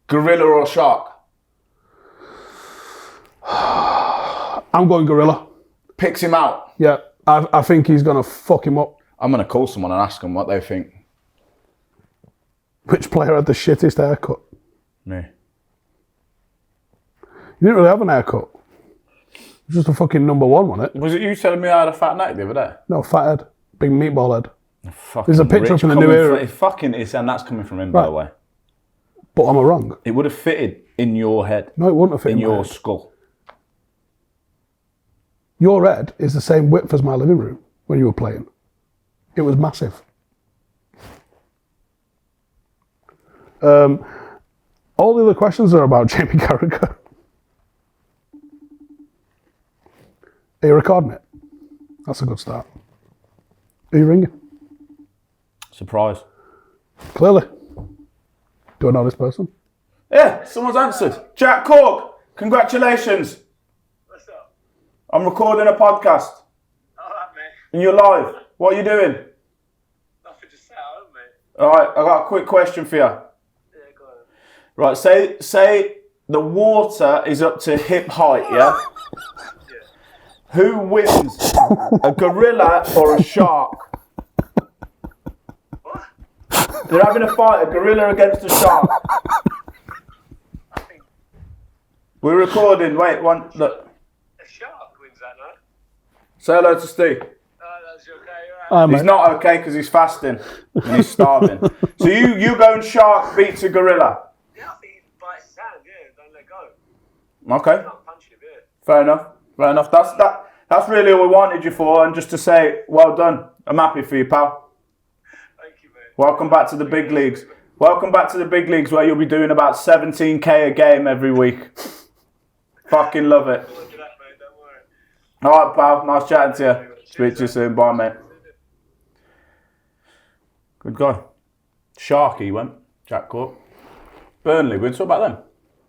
Gorilla or shark? I'm going gorilla. Picks him out. Yeah, I think he's going to fuck him up. I'm going to call someone and ask them what they think. Which player had the shittest haircut? Me. You didn't really have an haircut. It was just a fucking number one, wasn't it? Was it you telling me I had a fat neck the other day? No, fat head. Big meatball head. Fucking There's a picture up in the new era. It fucking is, and that's coming from him, by the way. But am I wrong? It would have fitted in your head. No, it wouldn't have fitted in your skull. Your head is the same width as my living room when you were playing. It was massive. All the other questions are about Jamie Carragher. Are you recording it? That's a good start. Are you ringing? Surprise. Clearly. Do I know this person? Yeah, someone's answered. Jack Cork, congratulations. What's up? I'm recording a podcast. Alright, mate. And you're live. What are you doing? Nothing to say, home, mate. Alright, I got a quick question for you. Yeah, go on. Right, say the water is up to hip height, yeah? Who wins, a gorilla or a shark? What? They're having a fight, a gorilla against a shark. I think We're recording, wait, look. a shark wins that night. Say hello to Steve. That's okay, right? He's not okay because he's fasting and he's starving. So you go and shark beats a gorilla. Yeah, I think he bites his hand, yeah, don't let go. Okay, Can't punch him, yeah. fair enough. That's really all we wanted you for, and just to say, well done. I'm happy for you, pal. Thank you, mate. Welcome back to the big leagues. Welcome back to the big leagues where you'll be doing about 17k a game every week. Fucking love it. Don't do that, mate, don't worry. All right, pal. Nice chatting to you. Speak to you soon. Bye, mate. Good guy. Sharky went. Jack Cork. Burnley. We're going to talk about them.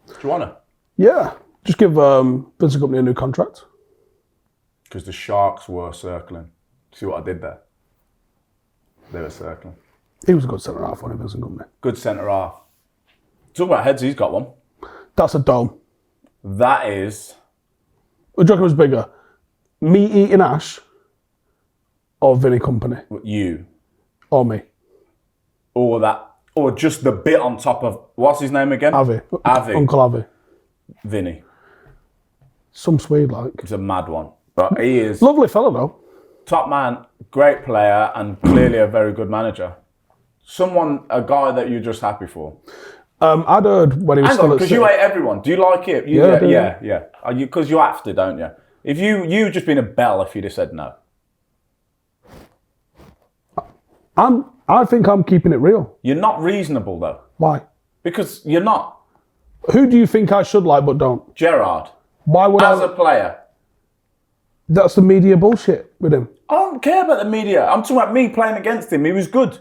Do you want to? Yeah. Just give Vincent Kompany a new contract. Because the Sharks were circling. See what I did there? They were circling. He was a good centre half, wasn't he, Vincent Kompany? Good centre half. Talk about heads, he's got one. That's a dome. That is... Which reckon was bigger? Me eating ash or Vinny Kompany? You. Or me? Or that... Or just the bit on top of... What's his name again? Avi. Avi. Uncle Avi. Vinny. Some Swede, like. He's a mad one. But he is Lovely fella, though. top man, great player, and clearly a very good manager. A guy that you're just happy for. I'd heard when he was still at because City. you hate everyone. Do you like it? Yeah. Because you have to, don't you? If you've just been a bell if you'd have said no. I think I'm keeping it real. You're not reasonable though. Why? Because you're not. Who do you think I should like but don't? Gerrard. Why would As I? a player. That's the media bullshit with him. I don't care about the media. I'm talking about me playing against him. He was good.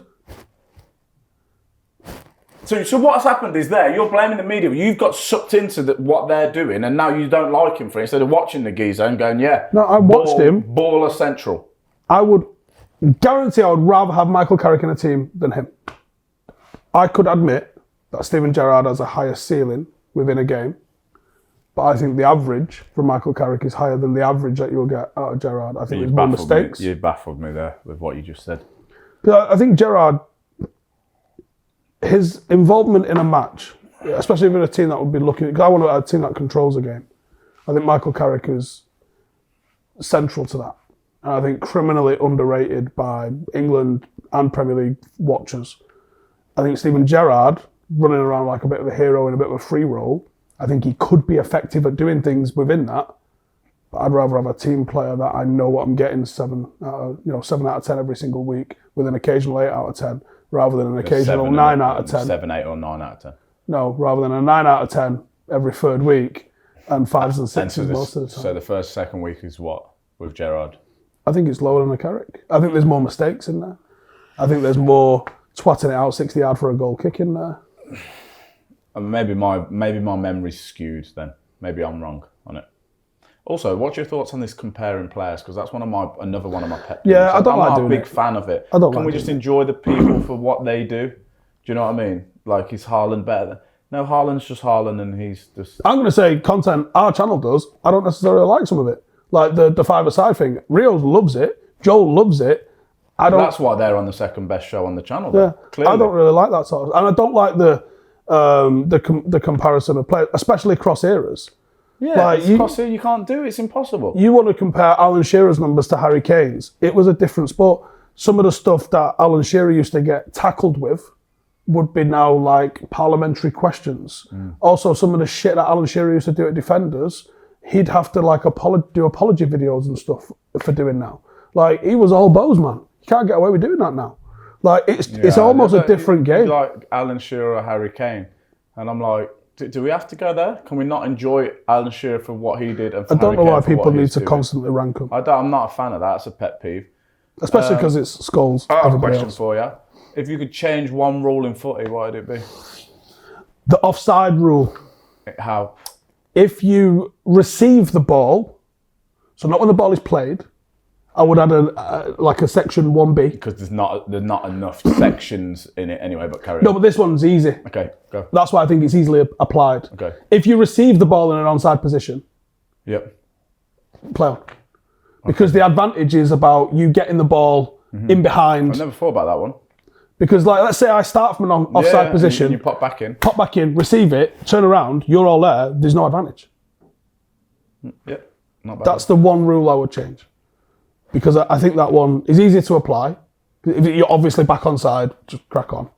So what's happened is you're blaming the media. You've got sucked into what they're doing, and now you don't like him for it. Instead of watching the geezer and going, No, I watched him. Baller central. I would guarantee I would rather have Michael Carrick in a team than him. I could admit that Steven Gerrard has a higher ceiling within a game, but I think the average from Michael Carrick is higher than the average that you'll get out of Gerrard. I think there's more mistakes. You baffled me there with what you just said. I think Gerrard, his involvement in a match, especially with a team that would be looking, because I want a team that controls a game. I think Michael Carrick is central to that. And I think criminally underrated by England and Premier League watchers. I think Steven Gerrard, running around like a bit of a hero in a bit of a free role, I think he could be effective at doing things within that. But I'd rather have a team player that I know what I'm getting 7 out of 10 every single week with an occasional 8 out of 10. Rather than an occasional 9 out of 10. 7, 8 or 9 out of 10. No, rather than a 9 out of 10 every third week and 5s and 6s most of the time. So the second week is what with Gerrard? I think it's lower than a Carrick. I think there's more mistakes in there. I think there's more twatting it out 60 yard for a goal kick in there. Maybe my memory's skewed then. Maybe I'm wrong on it. Also, what's your thoughts on this comparing players? Because that's another one of my pet peeves. Yeah, I don't like I'm doing not a big it. fan of it. Can we just enjoy the people for what they do? Do you know what I mean? Like, is Haaland better? No, Haaland's just Haaland and he's just... I'm going to say content our channel does. I don't necessarily like some of it. Like the five-a-side thing. Rio loves it. Joel loves it. That's why they're on the second best show on the channel. Yeah, clearly. I don't really like that sort of... And I don't like the comparison of players, especially cross eras. Yeah, you can't do it. It's impossible. You want to compare Alan Shearer's numbers to Harry Kane's. It was a different sport. Some of the stuff that Alan Shearer used to get tackled with would be now like parliamentary questions. Also, some of the shit that Alan Shearer used to do at defenders, he'd have to like do apology videos and stuff for doing now. Like, he was all bows, man. You can't get away with doing that now. Like, it's almost a different game. Like Alan Shearer or Harry Kane. And I'm like, do we have to go there? Can we not enjoy Alan Shearer for what he did? And for I don't Harry know why Kane for people what need he's to doing? constantly rank them. I'm not a fan of that. It's a pet peeve. Especially because it's Scholes. I have a everybody question else. for you. If you could change one rule in footy, what would it be? The offside rule. How? If you receive the ball, so not when the ball is played, I would add a section 1B. Because there's not enough sections in it anyway, but carry on. No, but this one's easy. Okay, go. That's why I think it's easily applied. Okay. If you receive the ball in an onside position, Yep. play on. Because the advantage is about you getting the ball in behind. I've never thought about that one. Because, like, let's say I start from an offside position, And you pop back in. pop back in, receive it, turn around, you're all there, there's no advantage. Yep. Not bad. That's the one rule I would change. Because I think that one is easier to apply. If you're obviously back onside, just crack on.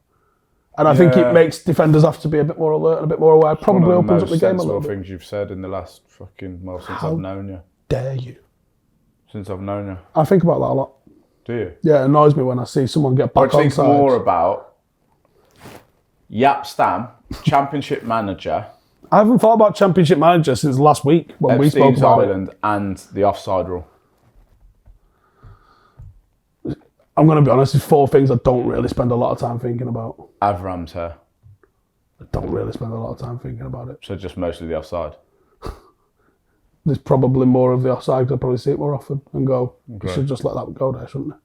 And I think it makes defenders have to be a bit more alert and a bit more aware. Probably opens up the game a little bit. Things you've said in the last since I've known you. Dare you? Since I've known you. I think about that a lot. Do you? Yeah, it annoys me when I see someone get back I think onside. more about Yap Stam, Championship manager, I haven't thought about Championship manager since last week when we spoke Epstein's about Island, and the offside rule. it. I'm going to be honest, there's 4 things I don't really spend a lot of time thinking about. Avram's hair. I don't really spend a lot of time thinking about it. So just mostly the offside. There's probably more of the offside because I probably see it more often and go, you should just let that go there, shouldn't you?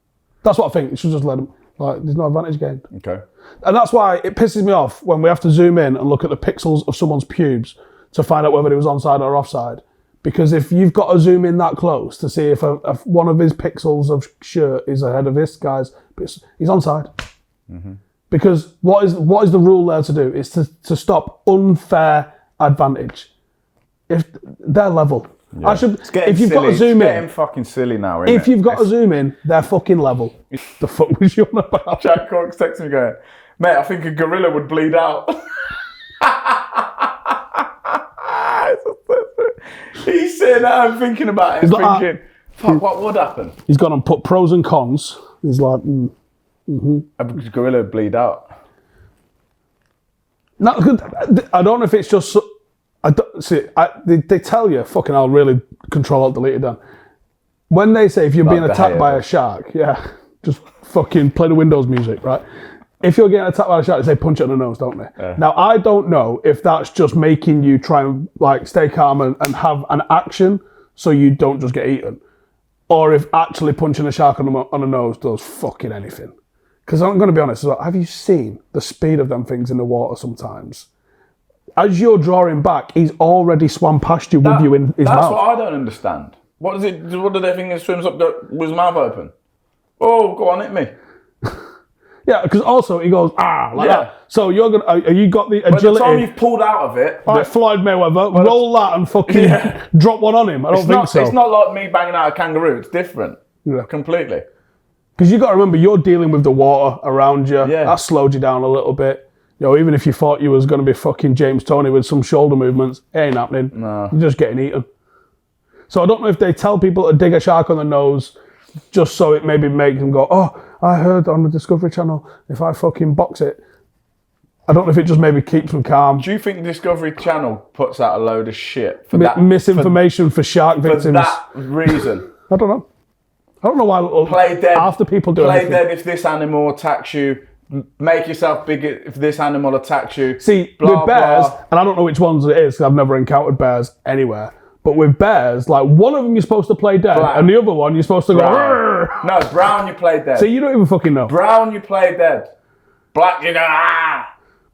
That's what I think. You should just let them. Like, there's no advantage gained. Okay. And that's why it pisses me off when we have to zoom in and look at the pixels of someone's pubes to find out whether it was onside or offside. Because if you've got to zoom in that close to see if one of his pixels of shirt is ahead of this guy's, he's onside. Mm-hmm. Because what is the rule there to do? It's to stop unfair advantage. If they're level, I should. It's getting If you've got silly. to zoom It's in, getting fucking silly now. if you've got to zoom in, they're fucking level. The fuck was you on about? Jack Cork's texting me going, mate, I think a gorilla would bleed out. He's sitting there and thinking about it, thinking, fuck, what would happen? He's gone and put pros and cons. He's like, A gorilla would bleed out. no, I don't know if it's just. They tell you, fucking, I'll really control alt delete it down. When they say if you're being attacked by a shark, just fucking play the Windows music, right? If you're getting attacked by a shark, they say punch it in the nose, don't they? Yeah. Now, I don't know if that's just making you try and like stay calm and have an action so you don't just get eaten, or if actually punching a shark on the nose does fucking anything. Because I'm going to be honest, have you seen the speed of them things in the water sometimes? As you're drawing back, he's already swam past you with you in his mouth. That's what I don't understand. What does it? What do they think? He swims up with his mouth open? Oh, go on, hit me. Yeah, because also he goes like that. So you're gonna. You got the agility. By the time you've pulled out of it, like Floyd Mayweather, roll that and fucking drop one on him. I don't think so. It's not like me banging out a kangaroo. It's different. Yeah. Completely. Because you got to remember, you're dealing with the water around you. Yeah. That slowed you down a little bit. You know, even if you thought you was going to be fucking James Toney with some shoulder movements, it ain't happening. No. You're just getting eaten. So I don't know if they tell people to dig a shark on the nose just so it maybe makes them go, oh, I heard on the Discovery Channel, if I fucking box it. I don't know if it just maybe keeps them calm. Do you think Discovery Channel puts out a load of shit for that? Misinformation for shark victims. For that reason. I don't know. I don't know why Play dead. after people do Play anything. dead if this animal attacks you. Make yourself bigger if this animal attacks you. See, blah, with bears, blah. and I don't know which ones it is because I've never encountered bears anywhere, but with bears, like one of them you're supposed to play dead, Black. and the other one you're supposed to go, Brown. No, brown you play dead. so you don't even fucking know. Brown you play dead. Black you go,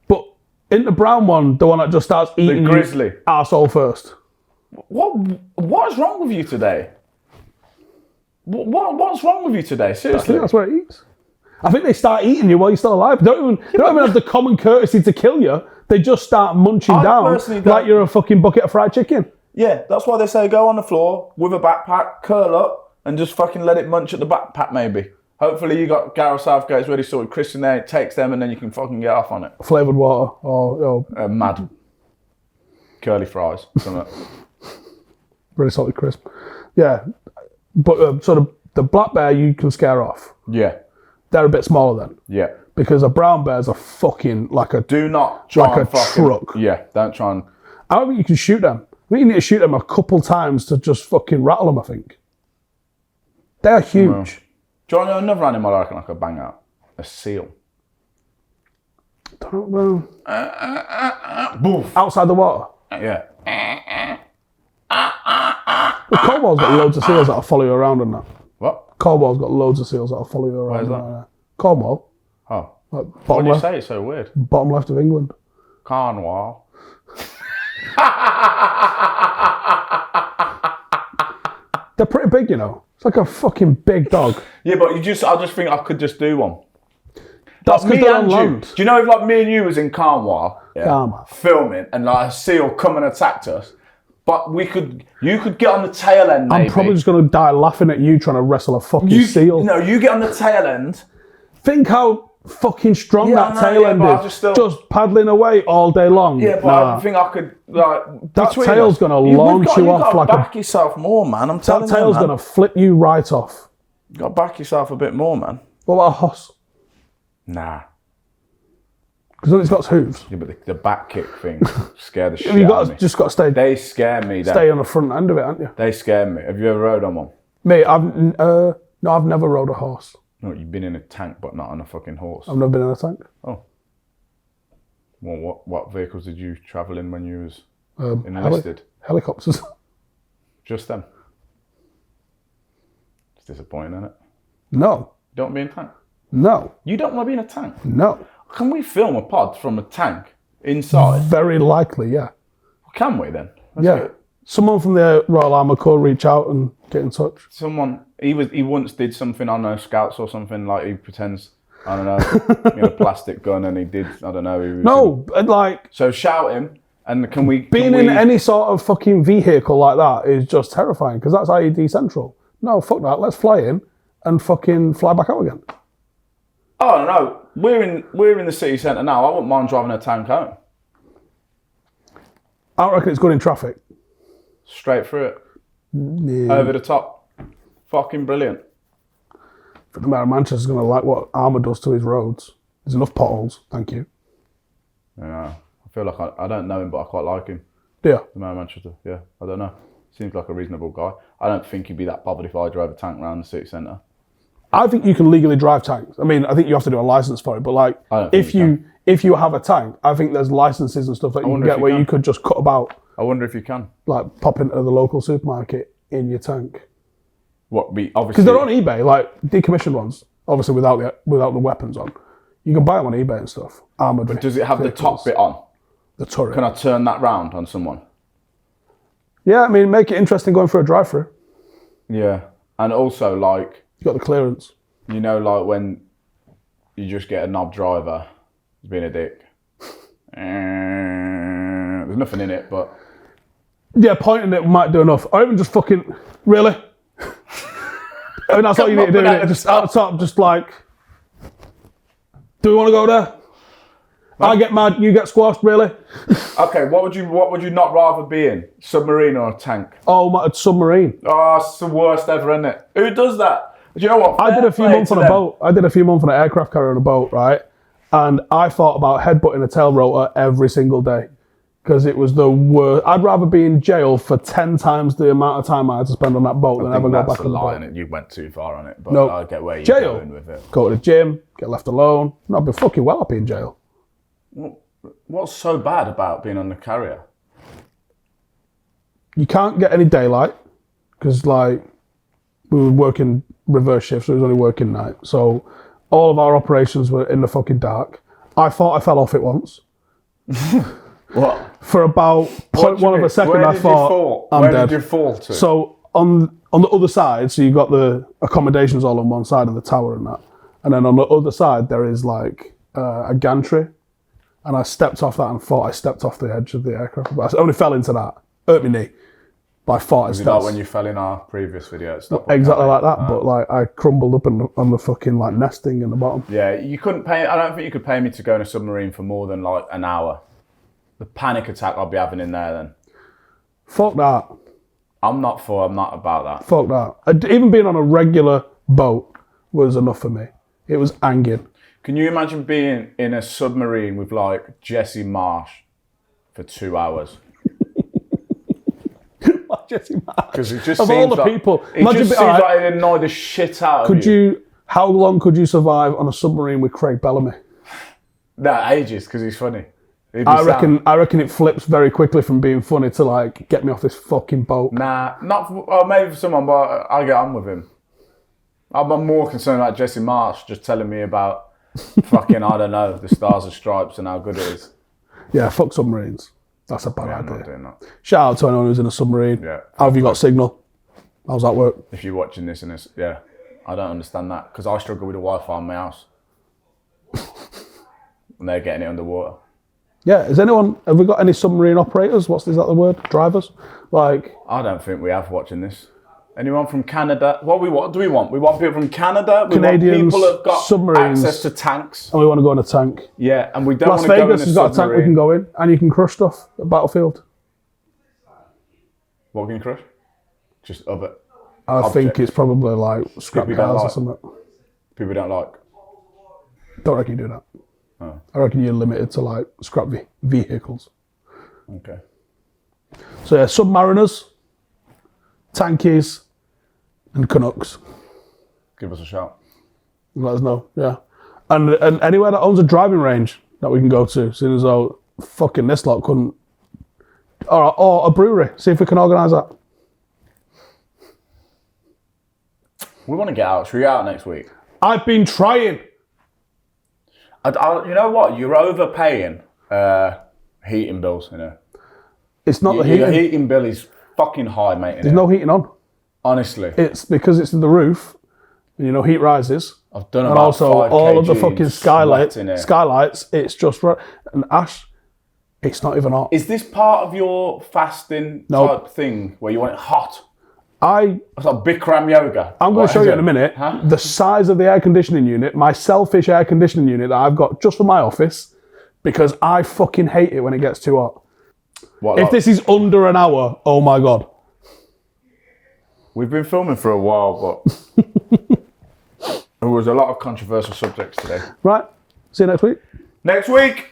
But in the brown one, the one that just starts eating The grizzly. you arsehole first. What is wrong with you today? What's wrong with you today? I Seriously. think that's where it eats. I think they start eating you while you're still alive. They don't even have the common courtesy to kill you. They just start munching down personally don't- like you're a fucking bucket of fried chicken. Yeah, that's why they say go on the floor with a backpack, curl up, and just fucking let it munch at the backpack maybe. Hopefully you got Gareth Southgate's ready sorted. Chris in there takes them and then you can fucking get off on it. Flavoured water or Mad. Curly fries. Something. really salty crisp. Yeah. But so the black bear you can scare off. Yeah. They're a bit smaller then. Yeah. Because a brown bear's a fucking like a Do not try like and a fucking, truck. Yeah, don't try and... I don't think you can shoot them. I think you need to shoot them a couple times to just fucking rattle them, I think. They're huge. Well, do you want to know another animal I reckon I could bang out? A seal. Don't know. Boof. Outside the water. Yeah. Well, Cornwall's got loads of seals that'll follow you around and that. What? Cornwall's got loads of seals that'll follow you around. Where's that? and that. Cornwall. Oh. Like What bottom do you left, say? It's so weird. bottom left of England. Cornwall. They're pretty big, you know. It's like a fucking big dog. Yeah, but I just think I could just do one. That's Like because they're on land. Do you know if like me and you was in Cornwall, Cornwall. filming, and like a seal come and attacked us, but you could get on the tail end. Maybe. I'm probably just going to die laughing at you trying to wrestle a fucking seal. No, you get on the tail end. Think how fucking strong Yeah, I that know, tail yeah, end but I is. just still- Just paddling away all day long. Yeah, but I don't think I could like. That between tail's us, gonna you've launch got- you you've off gotta like a- back yourself more, man. I'm telling that tail's you, man. going to flip you right off. You got to back yourself a bit more, man. What about a horse? Nah. Because then it's got hooves. Yeah, but the back kick thing scare the shit You out of me. just got to stay They scare me. stay on the front end of it, haven't you? They scare me. Have you ever rode on one? Mate, I've never rode a horse. No, you've been in a tank, but not on a fucking horse. I've never been in a tank. Oh. Well, what vehicles did you travel in when you was enlisted? Helicopters. Just them. It's disappointing, isn't it? No. You don't want to be in a tank. No. You don't want to be in a tank. No. Can we film a pod from a tank inside? Very likely, yeah. Can we then? Let's Yeah. get Someone from the Royal Armour Corps reach out and get in touch. someone. He once did something. I don't know, scouts or something. Like he pretends. I don't know. He had a plastic gun and he did. I don't know. He was No, like So shout him And can we... Being in any sort of fucking vehicle like that is just terrifying, because that's IED central. No, fuck that. Let's fly in and fucking fly back out again. Oh, no. We're in the city centre now. I wouldn't mind driving a tank home. I don't reckon it's good in traffic. Straight through it. Yeah. Over the top. Fucking brilliant. The mayor of Manchester's going to like what Armour does to his roads. There's enough potholes, thank you. Yeah, I feel like I don't know him, but I quite like him. Yeah. The mayor of Manchester, yeah. I don't know. Seems like a reasonable guy. I don't think he'd be that bothered if I drove a tank around the city centre. I think you can legally drive tanks. I mean, I think you have to do a licence for it, but like, if you have a tank, I think there's licences and stuff that you can get where you could just cut about. I wonder if you can. Like, pop into the local supermarket in your tank. What be obviously because they're on eBay, like decommissioned ones, obviously without the weapons on. You can buy them on eBay and stuff. Armoured. But does it have the top bit on? The turret. Can I turn that round on someone? Yeah, I mean, make it interesting going for a drive-through. Yeah, and also like You got the clearance. You know, like when you just get a knob driver, he's being a dick. There's nothing in it, but yeah, pointing it might do enough. Or even just fucking really. I mean, that's all you need to do. Innit? Just out the top, just like, do we want to go there? I get mad, you get squashed, really? Okay, what would you not rather be in? Submarine or a tank? Oh, my submarine. Oh, it's the worst ever, isn't it? Who does that? Do you know what? I did a few months on a boat. I did a few months on an aircraft carrier on a boat, right? And I thought about headbutting a tail rotor every single day. Because it was the worst. I'd rather be in jail for 10 times the amount of time I had to spend on that boat than ever go back on the boat. And you went too far on it, but nope. I get where you're jail. going with it. Go to the gym, get left alone. No, I'd be fucking well up in jail. What's so bad about being on the carrier? You can't get any daylight because, like, we were working reverse shifts, so it was only working night. So all of our operations were in the fucking dark. I thought I fell off it once. What? For about 0.1 of a second, I thought I'm dead. Where did you fall to? So on the other side, so you've got the accommodations all on one side of the tower and that, and then on the other side there is like a gantry, and I stepped off that and thought I stepped off the edge of the aircraft. But I only fell into that, hurt my knee. But I thought Was it like when you fell in our previous video? Exactly like that, but like I crumbled up on the fucking like nesting in the bottom. Yeah, you couldn't pay. I don't think you could pay me to go in a submarine for more than like an hour. The panic attack I'll be having in there then. Fuck that. I'm not about that. Fuck that. Even being on a regular boat was enough for me. It was angin. Can you imagine being in a submarine with like Jesse Marsh for 2 hours? Jesse Marsh. Because it just of seems all the like, people, it just seems like it annoyed the shit out of you. How long could you survive on a submarine with Craig Bellamy? That ages, because he's funny. I reckon it flips very quickly from being funny to like get me off this fucking boat. Nah, maybe for someone, but I'll get on with him. I'm more concerned about Jesse Marsh just telling me about fucking, I don't know, the Stars and Stripes and how good it is. Yeah, fuck submarines. That's a bad I'm idea. not doing that. Shout out to anyone who's in a submarine. Yeah. How have you got signal? How's that work? If you're watching this and it's, yeah, I don't understand that because I struggle with the Wi-Fi in my house. And they're getting it underwater. Yeah, have we got any submarine operators? Is that the word? Drivers? Like, I don't think we have watching this. Anyone from Canada? What do we want? We want people from Canada. Canadians, we want people who've got submarines, access to tanks. And we want to go in a tank. Yeah, and we don't Las want to go in a Vegas has got a tank we can go in, and you can crush stuff at Battlefield. What can you crush? Just other I think it's probably like scrap cars or something. People don't like. Don't reckon you do that. Oh. I reckon you're limited to like scrap vehicles. Okay. So yeah, submariners, tankies, and Canucks. Give us a shout. Let us know, yeah. And anywhere that owns a driving range that we can go to, seeing as though fucking this lot couldn't. Or a brewery, see if we can organise that. We want to get out. Should we get out next week? I've been trying. You know what? You're overpaying heating bills, you know. It's not the heating. Your heating bill is fucking high, mate. There's no heating on. Honestly. It's because it's in the roof, and you know heat rises. I've done and about also 5 all of the kg fucking skylights. It's just right. And Ash, It's not even hot. Is this part of your fasting Nope. type thing where you want it hot? I It's like Bikram yoga. I'm going to show you in a minute Huh? the size of the air conditioning unit, my selfish air conditioning unit that I've got just for my office, because I fucking hate it when it gets too hot. What, If like- this is under an hour, oh my God. We've been filming for a while, but there was a lot of controversial subjects today. Right, see you next week. Next week!